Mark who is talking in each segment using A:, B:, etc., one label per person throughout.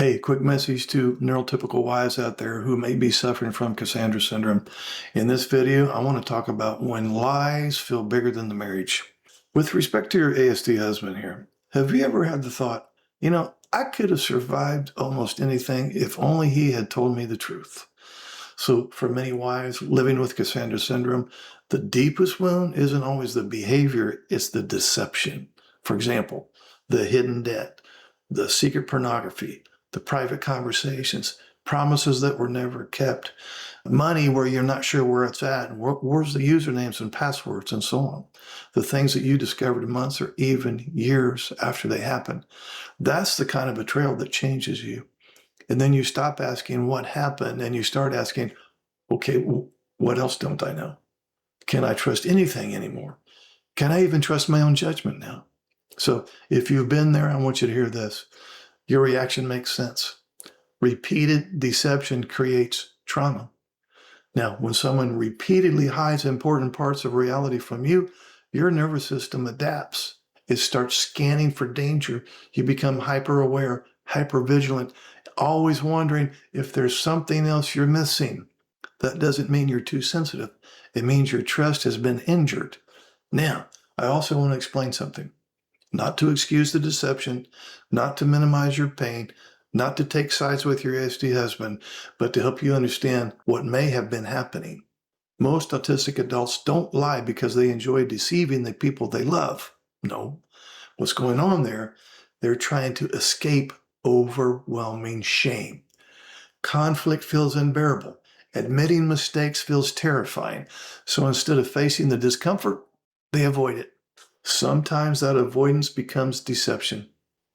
A: Hey, quick message to neurotypical wives out there who may be suffering from Cassandra Syndrome. In this video, I want to talk about when lies feel bigger than the marriage. With respect to your ASD husband here, have you ever had the thought, I could have survived almost anything if only he had told me the truth? So for many wives living with Cassandra Syndrome, the deepest wound isn't always the behavior, it's the deception. For example, the hidden debt, the secret pornography, the private conversations, promises that were never kept, money where you're not sure where it's at, and where's the usernames and passwords and so on. The things that you discovered months or even years after they happened. That's the kind of betrayal that changes you. And then you stop asking what happened and you start asking, okay, what else don't I know? Can I trust anything anymore? Can I even trust my own judgment now? So if you've been there, I want you to hear this. Your reaction makes sense. Repeated deception creates trauma. Now, when someone repeatedly hides important parts of reality from you, your nervous system adapts. It starts scanning for danger. You become hyper aware, hyper vigilant, always wondering if there's something else you're missing. That doesn't mean you're too sensitive. It means your trust has been injured. Now, I also want to explain something. Not to excuse the deception, not to minimize your pain, not to take sides with your ASD husband, but to help you understand what may have been happening. Most autistic adults don't lie because they enjoy deceiving the people they love. No. What's going on there? They're trying to escape overwhelming shame. Conflict feels unbearable. Admitting mistakes feels terrifying. So instead of facing the discomfort, they avoid it. Sometimes that avoidance becomes deception.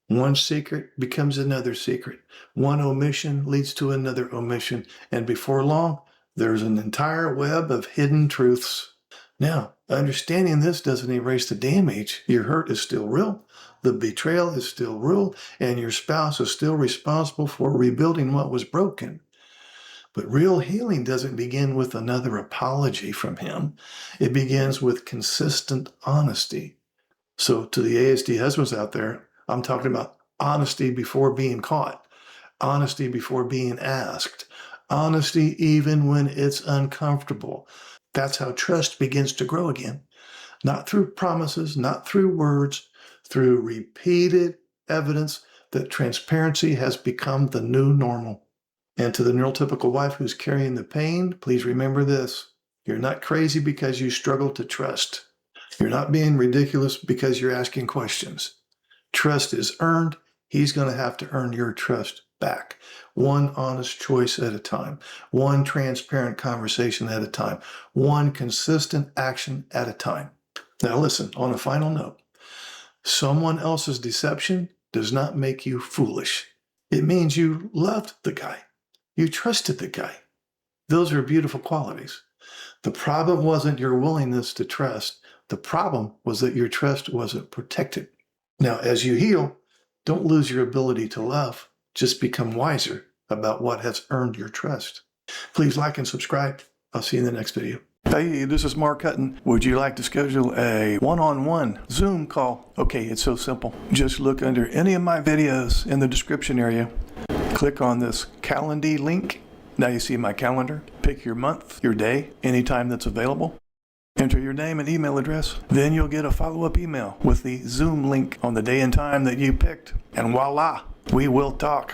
A: One secret becomes another secret. One omission leads to another omission. And before long, there's an entire web of hidden truths. Now, understanding this doesn't erase the damage. Your hurt is still real. The betrayal is still real. And your spouse is still responsible for rebuilding what was broken. But real healing doesn't begin with another apology from him. It begins with consistent honesty. So to the ASD husbands out there, I'm talking about honesty before being caught, honesty before being asked, honesty even when it's uncomfortable. That's how trust begins to grow again. Not through promises, not through words, through repeated evidence that transparency has become the new normal. And to the neurotypical wife who's carrying the pain, please remember this. You're not crazy because you struggle to trust. You're not being ridiculous because you're asking questions. Trust is earned. He's going to have to earn your trust back. One honest choice at a time. One transparent conversation at a time. One consistent action at a time. Now listen, on a final note, someone else's deception does not make you foolish. It means you loved the guy. You trusted the guy. Those are beautiful qualities. The problem wasn't your willingness to trust. The problem was that your trust wasn't protected. Now, as you heal, don't lose your ability to love. Just become wiser about what has earned your trust. Please like and subscribe. I'll see you in the next video. Hey, this is Mark Hutten. Would you like to schedule a one-on-one Zoom call? Okay, it's so simple. Just look under any of my videos in the description area. Click on this Calendar link. Now you see my calendar. Pick your month, your day, anytime that's available. Enter your name and email address. Then you'll get a follow-up email with the Zoom link on the day and time that you picked. And voila, we will talk.